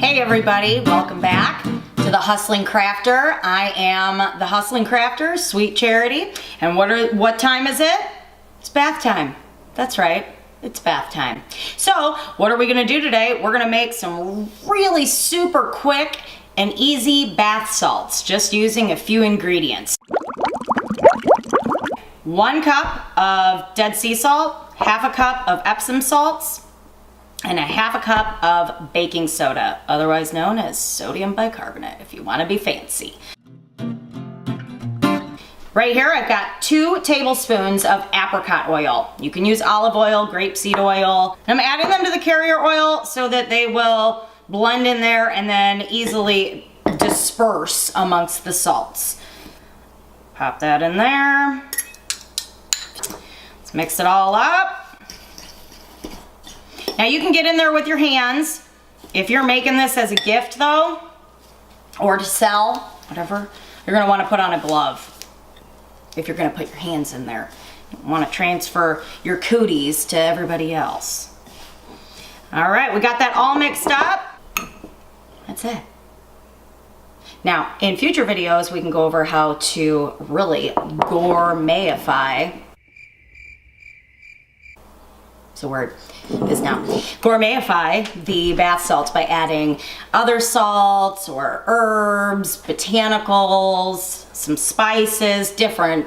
Hey everybody, welcome back to the Hustling Crafter. I am the Hustling Crafter, Sweet Charity, and what time is it? It's bath time. That's right, it's bath time. So what are we gonna do today? We're gonna make some really super quick and easy bath salts, just using a few ingredients. 1 cup of dead sea salt, half a cup of Epsom salts, and a half a cup of baking soda, otherwise known as sodium bicarbonate if you want to be fancy. Right here I've got 2 tablespoons of apricot oil. You can use olive oil, grapeseed oil. I'm adding them to the carrier oil so that they will blend in there and then easily disperse amongst the salts. Pop that in there. Let's mix it all up. Now you can get in there with your hands. If you're making this as a gift though, or to sell, whatever, you're gonna wanna put on a glove if you're gonna put your hands in there. You wanna transfer your cooties to everybody else. All right, we got that all mixed up. That's it. Now, in future videos, we can go over how to really gourmetify. The word is now gourmetify the bath salts by adding other salts or herbs, botanicals, some spices, different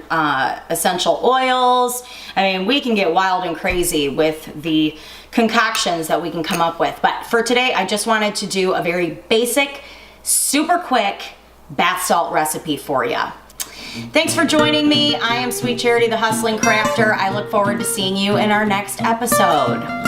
essential oils. I mean, we can get wild and crazy with the concoctions that we can come up with. But for today, I just wanted to do a very basic, super quick bath salt recipe for you. Thanks for joining me. I am Sweet Charity, the Hustling Crafter. I look forward to seeing you in our next episode.